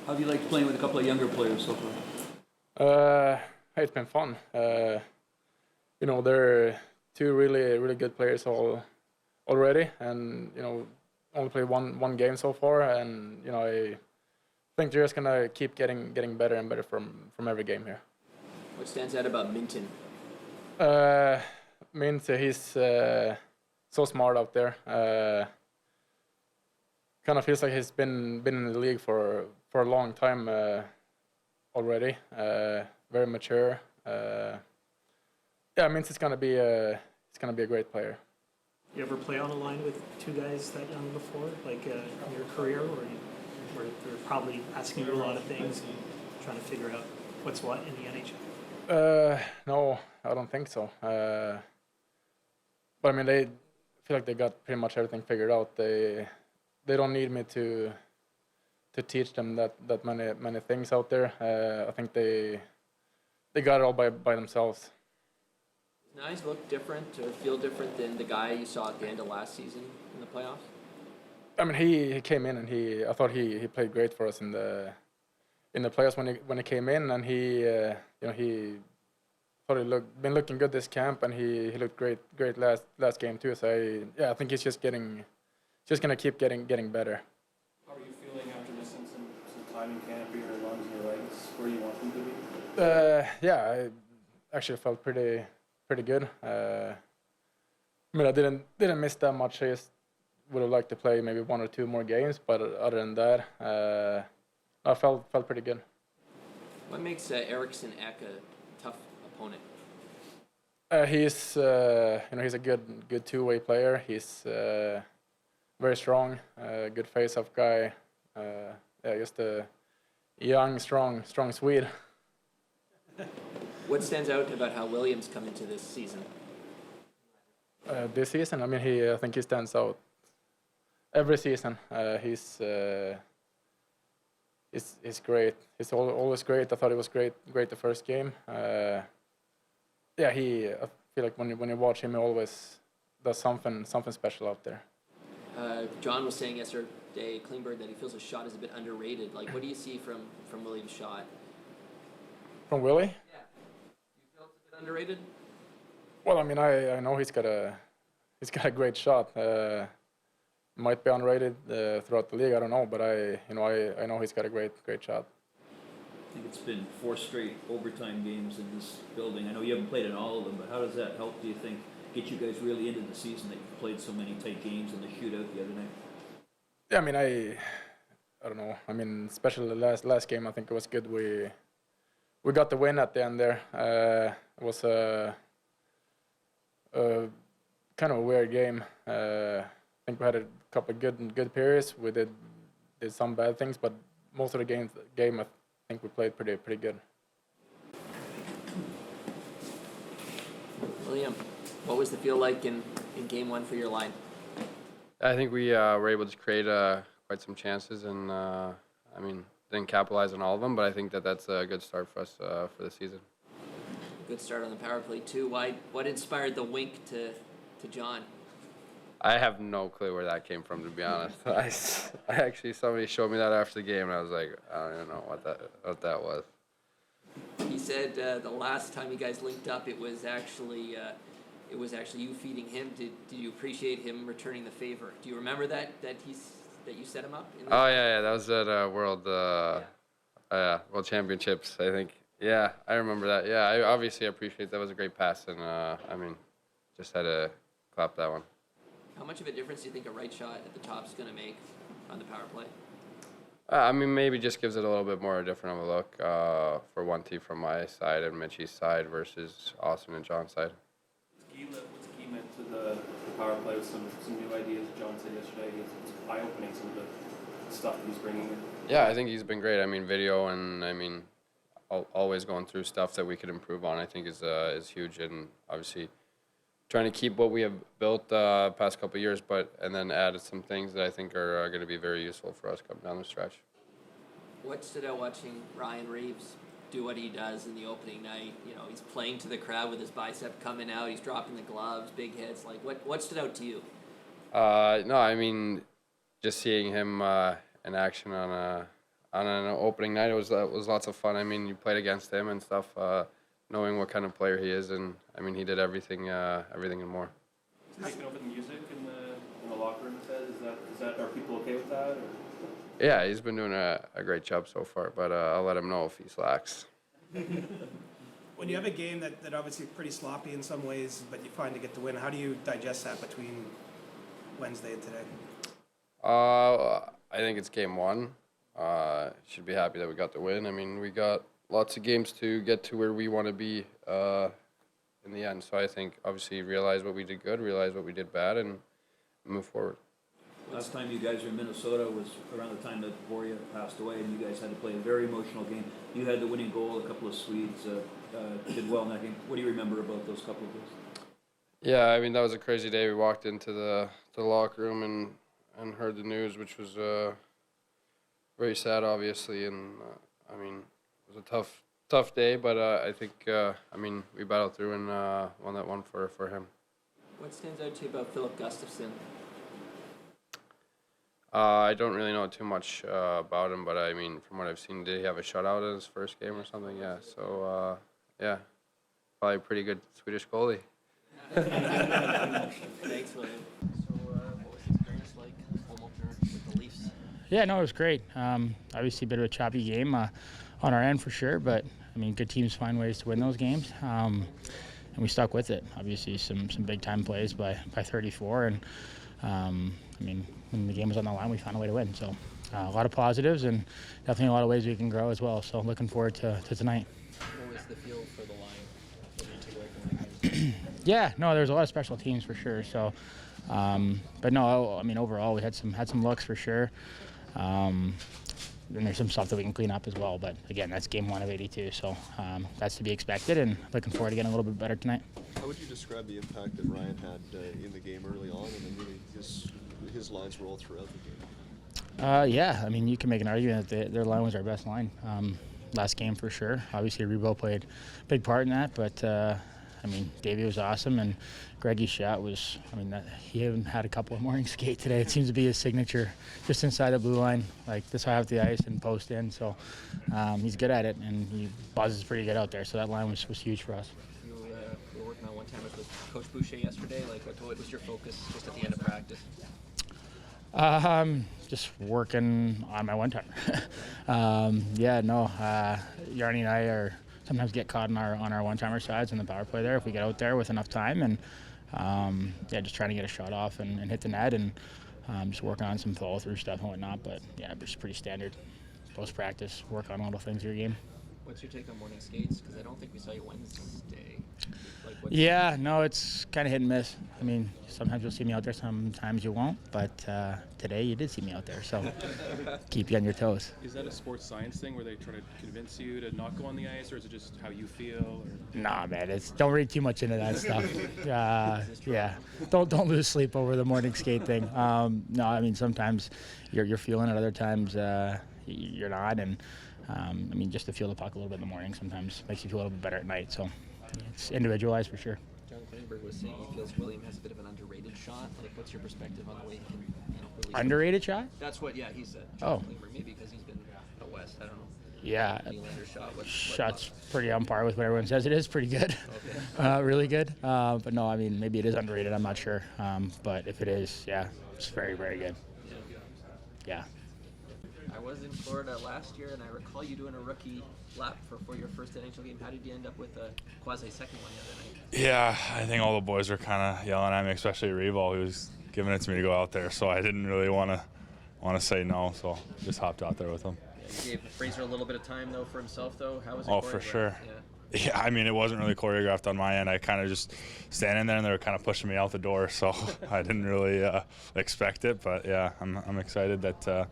How do you like playing with a couple of younger players so far? It's been fun. They're two really good players already, and only played one game so far, and I think they're just gonna keep getting better and better from every game here. What stands out about Minton? Means he's so smart out there. Kind of feels like he's been in the league for a long time already. Very mature. It means he's gonna be a great player. You ever play on a line with two guys that young before, like in your career, where they're probably asking you a lot of things and trying to figure out what's what in the NHL? No, I don't think so. But I mean, they feel like they got pretty much everything figured out. They don't need me to teach them that many things out there. I think they got it all by themselves. Does Knies look different or feel different than the guy you saw at the end of last season in the playoffs? I mean, he came in and I thought he played great for us in the playoffs when he came in, and he thought he been looking good this camp, and he looked great last game too. So I think he's just gonna keep getting better. How are you feeling after missing some time in camp? Are your lungs and your legs where you want them to be? I actually felt pretty good. I mean, I didn't miss that much. I just would have liked to play maybe one or two more games, but other than that, I felt pretty good. What makes Eriksson Ek a tough opponent? He's he's a good two-way player. He's very strong, good face-off guy. Just a young, strong Swede. What stands out about how Williams come into this season? This season, I mean, I think he stands out every season. He's great. He's always great. I thought he was great the first game. I feel like when you watch him, he always does something special out there. John was saying yesterday, Klingberg, that he feels his shot is a bit underrated. Like, what do you see from Williams' shot? From Willie? Yeah. Do you feel it's a bit underrated? Well, I mean, I know he's got a great shot. Might be underrated throughout the league. I don't know, but I know he's got a great shot. I think it's been 4 straight overtime games in this building. I know you haven't played in all of them, but how does that help, do you think, get you guys really into the season that you've played so many tight games and the shootout the other night? Yeah, I mean, I don't know. I mean, especially the last game, I think it was good. We got the win at the end there. It was a kind of a weird game. I think we had a couple of good periods. We did some bad things, but most of the game I think we played pretty good. William, what was the feel like in game 1 for your line? I think we were able to create quite some chances, and didn't capitalize on all of them, but I think that's a good start for us for the season. Good start on the power play too. What inspired the wink to John? I have no clue where that came from, to be honest. I actually, somebody showed me that after the game, and I was like, I don't even know what that was. He said the last time you guys linked up, it was actually you feeding him. Did you appreciate him returning the favor? Do you remember that you set him up? Oh yeah, that was at World Championships, I think. Yeah, I remember that. Yeah, I obviously appreciate that. Was a great pass, and just had to clap that one. How much of a difference do you think a right shot at the top is going to make on the power play? Maybe just gives it a little bit more different of a look for one team from my side and Mitchie's side versus Austin and John's side. What's Key meant to the power play with some new ideas? John said yesterday it's eye-opening, some of the stuff that he's bringing in. Yeah, I think he's been great. I mean, video and always going through stuff that we could improve on, I think is huge, and obviously trying to keep what we have built past couple of years, and then added some things that I think are going to be very useful for us coming down the stretch. What stood out watching Ryan Reeves do what he does in the opening night? You know, he's playing to the crowd with his bicep coming out. He's dropping the gloves, big hits. Like, what stood out to you? No, I mean, just seeing him in action on on an opening night. It was lots of fun. I mean, you played against him and stuff, knowing what kind of player he is, and I mean, he did everything and more. Taking over the music in the locker room. Is that are people okay with that? Or? Yeah, he's been doing a great job so far, but I'll let him know if he slacks. When you have a game that obviously is pretty sloppy in some ways, but you find to get the win, how do you digest that between Wednesday and today? I think it's game one. Should be happy that we got the win. I mean, we got lots of games to get to where we want to be in the end. So I think obviously realize what we did good, realize what we did bad, and move forward. Last time you guys were in Minnesota was around the time that Borja passed away, and you guys had to play a very emotional game. You had the winning goal, a couple of Swedes did well in that game. What do you remember about those couple of days? Yeah, I mean, that was a crazy day. We walked into the locker room and heard the news, which was very sad, obviously. And, I mean, it was a tough day, but I think, I mean, we battled through and won that one for him. What stands out to you about Philip Gustafsson? I don't really know too much about him, but I mean, from what I've seen, did he have a shutout in his first game or something? Yeah, so, yeah, probably a pretty good Swedish goalie. Thanks, William. So, what was the experience like, home opener with the Leafs? Yeah, no, it was great. Obviously, a bit of a choppy game on our end for sure, but I mean, good teams find ways to win those games, and we stuck with it. Obviously, some big time plays by 34, and I mean, when the game was on the line, we found a way to win. So, a lot of positives and definitely a lot of ways we can grow as well. So, looking forward to tonight. What was the feel for the line? What did you take away from that game? Yeah, no, there's a lot of special teams for sure. So, but no, I mean, overall, we had some looks for sure. And there's some stuff that we can clean up as well. But again, that's game 1 of 82, so that's to be expected. And looking forward to getting a little bit better tonight. How would you describe the impact that Ryan had in the game early on, and then really his lines were all throughout the game? Yeah, I mean, you can make an argument that their line was our best line last game for sure. Obviously, Rebo played a big part in that, but I mean, Davey was awesome, and Greggy's shot was, I mean, he even had a couple of morning skate today. It seems to be his signature, just inside the blue line, like this high off the ice and post in. So he's good at it, and he buzzes pretty good out there. So that line was huge for us. You were working on one-timers with Coach Boucher yesterday. Like, what was your focus just at the end of practice? Just working on my one-timer. Yeah, no, Yarny and I sometimes get caught on our one-timer sides in the power play there if we get out there with enough time, and yeah, just trying to get a shot off and hit the net, and just working on some follow-through stuff and whatnot. But yeah, just pretty standard post-practice, work on little things of your game. What's your take on morning skates? Because I don't think we saw you Wednesday. Like, yeah, no, it's kind of hit and miss. I mean, sometimes you'll see me out there, sometimes you won't. But today you did see me out there, so keep you on your toes. Is that a sports science thing where they try to convince you to not go on the ice, or is it just how you feel? Or? Nah, man, don't read too much into that stuff. Yeah, don't lose sleep over the morning skate thing. No, I mean, sometimes you're feeling it, other times you're not, and I mean, just to feel the puck a little bit in the morning sometimes makes you feel a little bit better at night. So it's individualized for sure. John Klingberg was saying he feels William has a bit of an underrated shot. Like, what's your perspective on the way he can, release Underrated shot? That's what, he said. Oh. Klingberg, maybe because he's been out west. I don't know. Yeah. Nylander shot. Shot's pretty on par with what everyone says it is. Pretty good. Okay. Really good. But no, I mean, maybe it is underrated. I'm not sure. But if it is, yeah, it's very, very good. Yeah. I was in Florida last year, and I recall you doing a rookie lap for your first NHL game. How did you end up with a quasi-second one the other night? Yeah, I think all the boys were kind of yelling at me, especially Revo, who was giving it to me to go out there. So I didn't really want to say no, so just hopped out there with them. Yeah, you gave Fraser a little bit of time, though, for himself, though. How was it? Oh, for sure. Yeah. Yeah, I mean, it wasn't really choreographed on my end. I kind of just standing there, and they were kind of pushing me out the door, so I didn't really expect it. But yeah, I'm excited that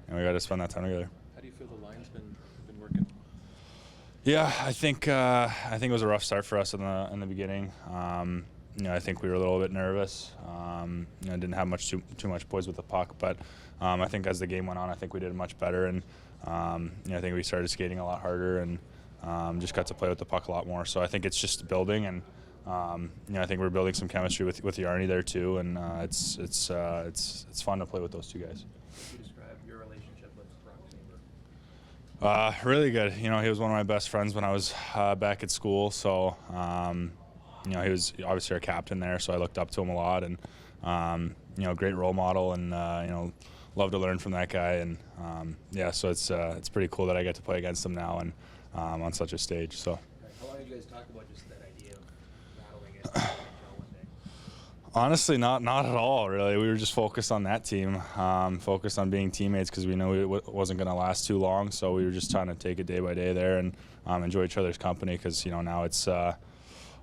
we got to spend that time together. How do you feel the line's been working? Yeah, I think it was a rough start for us in the beginning. I think we were a little bit nervous. Didn't have too much poise with the puck, but I think as the game went on, I think we did much better, and I think we started skating a lot harder and just got to play with the puck a lot more. So I think it's just building, and I think we're building some chemistry with Yarny there too, and it's fun to play with those two guys. How would you describe your relationship with Brock Faber? Really good. You know, he was one of my best friends when I was back at school. So, you know, he was obviously our captain there, so I looked up to him a lot. And, you know, great role model, and, you know, love to learn from that guy. And, yeah, so it's pretty cool that I get to play against him now and on such a stage. So. How long did you guys talk about just that idea of battling it one day? Honestly, not at all, really. We were just focused on that team, focused on being teammates because we knew it wasn't going to last too long. So we were just trying to take it day by day there and enjoy each other's company because, you know, now it's, you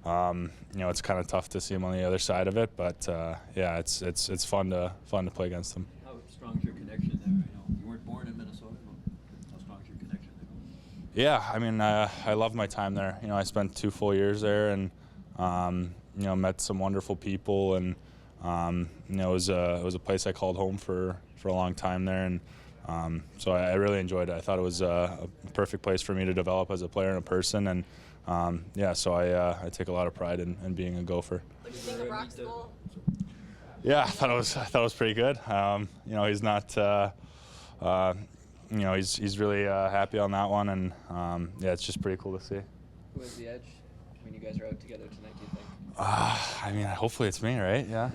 know, it's kind of tough to see him on the other side of it. But, yeah, it's fun to play against him. How strong is your connection there? I know you weren't born in Minnesota, but how strong is your connection there? Yeah, I mean, I loved my time there. You know, I spent 2 full years there and, you know, met some wonderful people, and you know, it was a place I called home for a long time there, and so I really enjoyed it. I thought it was a perfect place for me to develop as a player and a person, and yeah, so I take a lot of pride in being a Gopher. What do you think of Rock's goal? Yeah, I thought it was pretty good. You know, he's not. You know, he's really happy on that one, and yeah, it's just pretty cool to see. Who has the edge when you guys are out together tonight, do you think? I mean, hopefully it's me, right? Yeah.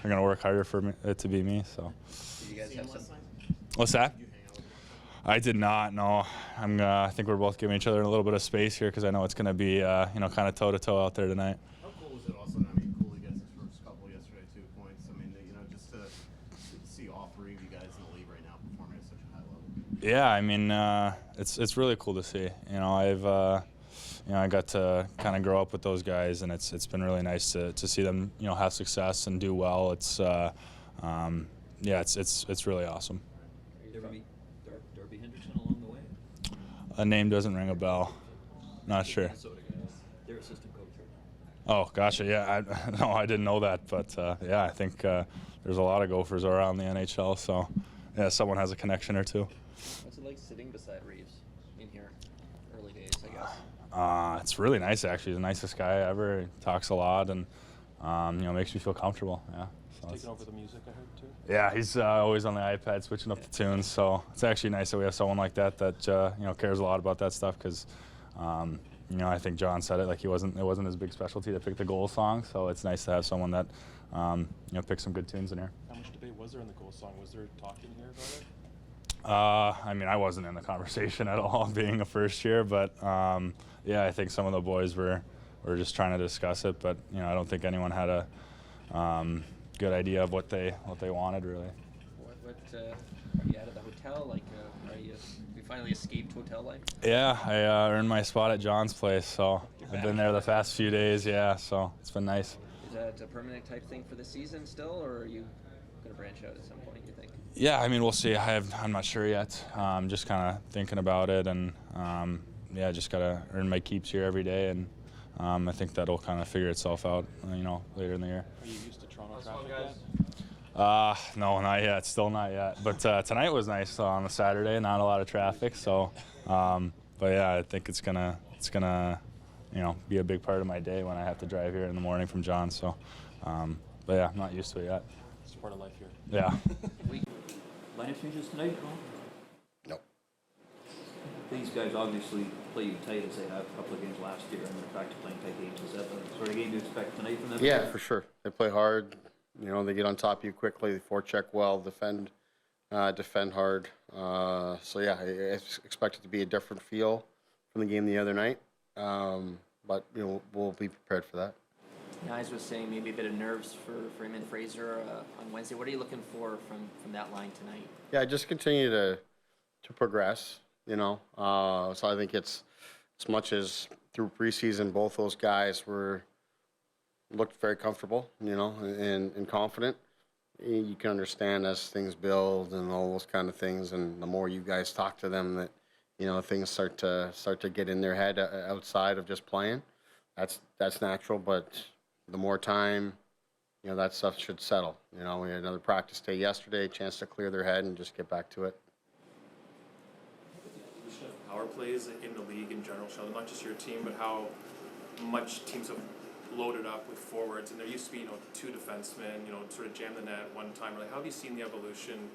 We're going to work harder for it to be me, so. Did you guys have some? What's that? I did not, no. I think we're both giving each other a little bit of space here because I know it's going to be, you know, kind of toe-to-toe out there tonight. How cool is it also, I mean, Cooley gets his first couple yesterday, 2 points. I mean, you know, just to see all 3 of you guys in the league right now performing at such a high level. Yeah, I mean, it's really cool to see. You know, you know, I got to kind of grow up with those guys, and it's been really nice to see them, you know, have success and do well. It's yeah, it's really awesome. Did you ever meet Darby Henderson along the way? A name doesn't ring a bell. Not sure. Minnesota guys. Their assistant coach right now. Oh, gotcha. Yeah, no, I didn't know that, but yeah, I think there's a lot of Gophers around the NHL, so yeah, someone has a connection or two. What's it like sitting beside Reeves in here? Early days, I guess. It's really nice, actually. He's the nicest guy ever. He talks a lot and, you know, makes me feel comfortable. Yeah. So Taking over the music, I heard, too. Yeah, he's always on the iPad switching up the tunes. So it's actually nice that we have someone like that you know, cares a lot about that stuff because, you know, I think John said it, like it wasn't his big specialty to pick the goal song. So it's nice to have someone that, you know, picks some good tunes in here. How much debate was there in the goal song? Was there talking here about it? I mean, I wasn't in the conversation at all, being a first year, but yeah, I think some of the boys were just trying to discuss it, but you know, I don't think anyone had a good idea of what they wanted really. What are you out of the hotel? Like, you finally escaped hotel life? Yeah, I earned my spot at John's place, so I've been there the past few days. Yeah, so it's been nice. Is that a permanent type thing for the season still, or are you going to branch out at some point, you think? Yeah, I mean, we'll see. I'm not sure yet. Just kind of thinking about it, and yeah, just gotta earn my keeps here every day, and I think that'll kind of figure itself out, you know, later in the year. Are you used to Toronto traffic yet? No, not yet. Still not yet. But tonight was nice on a Saturday. Not a lot of traffic, so. But yeah, I think it's gonna, you know, be a big part of my day when I have to drive here in the morning from John. So, but yeah, I'm not used to it yet. It's part of life here. Yeah. Lineup changes tonight at all? No. These guys obviously play you tight as they have a couple of games last year, and they're back to playing tight games. Is that the sort of game you expect tonight from them? Yeah, for sure. They play hard. You know, they get on top of you quickly. They forecheck well, defend hard. So yeah, I expect it to be a different feel from the game the other night. But you know, we'll be prepared for that. Knies was saying maybe a bit of nerves for him and Fraser on Wednesday. What are you looking for from that line tonight? Yeah, just continue to progress. You know, so I think it's as much as through preseason, both those guys looked very comfortable. You know, and confident. You can understand as things build and all those kind of things, and the more you guys talk to them, that you know things start to get in their head outside of just playing. That's natural, but the more time, you know, that stuff should settle. You know, we had another practice day yesterday, chance to clear their head and just get back to it. Power plays in the league in general, Sheldon, not just your team, but how much teams have loaded up with forwards, and there used to be, you know, 2 defensemen, you know, sort of jam the net one time. Like, how have you seen the evolution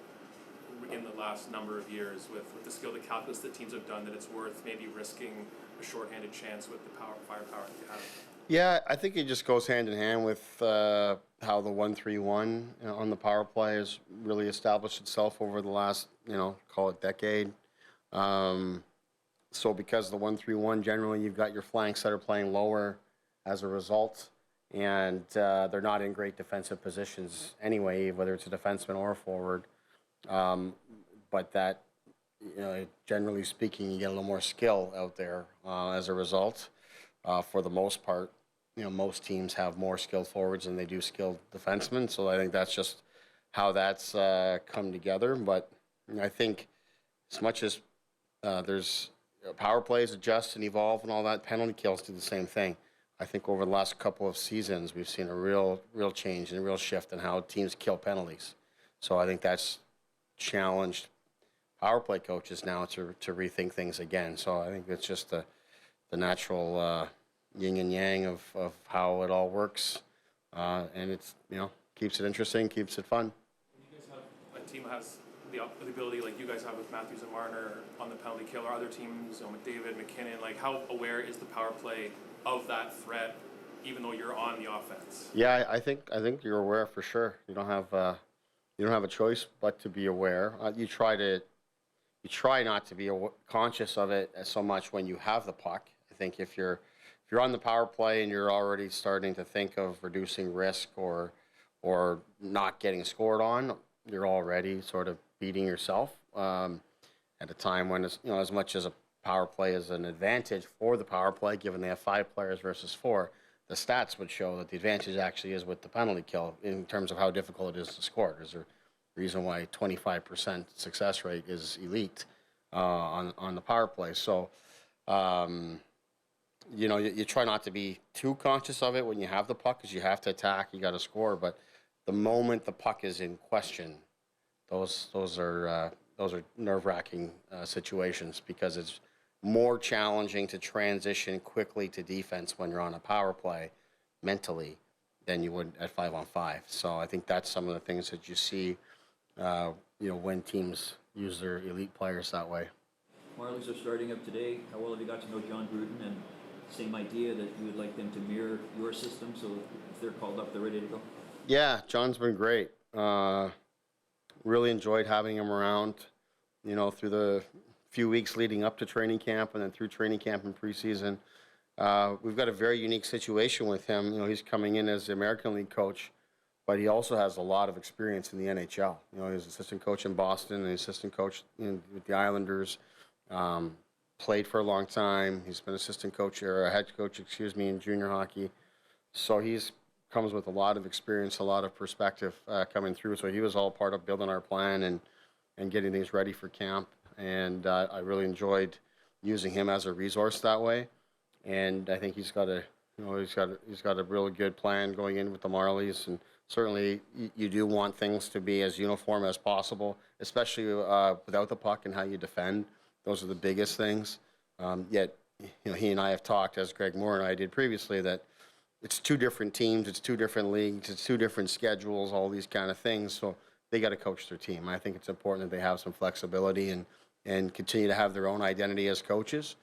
in the last number of years with the skill, the calculus that teams have done, that it's worth maybe risking a shorthanded chance with the firepower that you have? Yeah, I think it just goes hand in hand with how the 1-3-1 on the power play has really established itself over the last, call it decade. So because the 1-3-1, generally you've got your flanks that are playing lower as a result, and they're not in great defensive positions anyway, whether it's a defenseman or a forward. But that, generally speaking, you get a little more skill out there as a result. For the most part, most teams have more skilled forwards than they do skilled defensemen. So I think that's just how that's come together. But I think as much as there's power plays adjust and evolve and all that, penalty kills do the same thing. I think over the last couple of seasons, we've seen a real change and a real shift in how teams kill penalties. So I think that's challenged power play coaches now to rethink things again. So I think it's just the natural yin and yang of how it all works. And it's, keeps it interesting, keeps it fun. You guys have a team that has the ability like you guys have with Matthews and Marner on the penalty kill, or other teams, McDavid, McKinnon, like how aware is the power play of that threat, even though you're on the offense? Yeah, I think you're aware for sure. You don't have a choice but to be aware. You try not to be conscious of it so much when you have the puck. I think if you're on the power play and you're already starting to think of reducing risk or not getting scored on, you're already sort of beating yourself at a time when it's, as much as a power play is an advantage for the power play, given they have 5 players versus 4, the stats would show that the advantage actually is with the penalty kill in terms of how difficult it is to score. There's a reason why 25% success rate is elite on the power play. So, you try not to be too conscious of it when you have the puck, because you have to attack, you got to score. But the moment the puck is in question, those are nerve-wracking situations, because it's more challenging to transition quickly to defense when you're on a power play mentally than you would at 5-on-5. So I think that's some of the things that you see, when teams use their elite players that way. Marlies are starting up today. How well have you got to know John Gruden, and same idea that you would like them to mirror your system, so if they're called up, they're ready to go? Yeah, John's been great. Really enjoyed having him around, through the few weeks leading up to training camp and then through training camp and preseason. We've got a very unique situation with him. He's coming in as the American League coach, but he also has a lot of experience in the NHL. He's assistant coach in Boston and assistant coach with the Islanders. Played for a long time. He's been assistant coach or a head coach, in junior hockey. So he's comes with a lot of experience, a lot of perspective coming through. So he was all part of building our plan and getting things ready for camp. And I really enjoyed using him as a resource that way. And I think he's got a really good plan going in with the Marlies. And certainly you do want things to be as uniform as possible, especially without the puck and how you defend. Those are the biggest things. Yet, he and I have talked, as Greg Moore and I did previously, that it's 2 different teams, it's 2 different leagues, it's 2 different schedules, all these kind of things. So they got to coach their team. I think it's important that they have some flexibility and continue to have their own identity as coaches.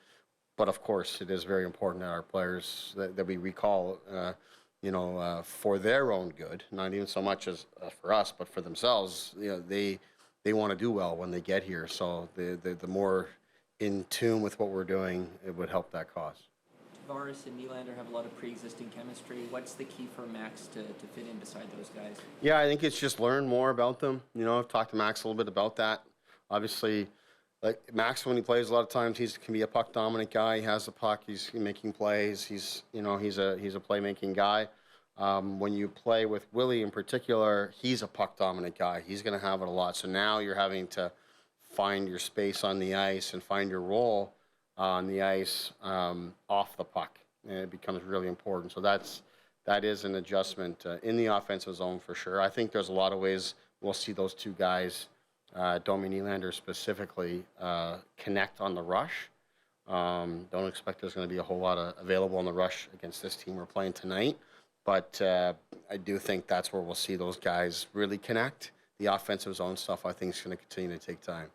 But of course, it is very important that our players that we recall, for their own good, not even so much as for us, but for themselves. They want to do well when they get here. So the more in tune with what we're doing, it would help that cause. Tavares and Nylander have a lot of pre-existing chemistry. What's the key for Max to fit in beside those guys? Yeah, I think it's just learn more about them. I've talked to Max a little bit about that. Obviously, like Max, when he plays, a lot of times he can be a puck dominant guy. He has the puck. He's making plays. He's a playmaking guy. When you play with Willie in particular, he's a puck dominant guy. He's going to have it a lot. So now you're having to find your space on the ice and find your role on the ice off the puck, and it becomes really important. So that is an adjustment in the offensive zone for sure. I think there's a lot of ways we'll see those 2 guys, Domi and Nylander specifically, connect on the rush. Don't expect there's going to be a whole lot available on the rush against this team we're playing tonight, but I do think that's where we'll see those guys really connect. the offensive zone stuff, I think, is going to continue to take time.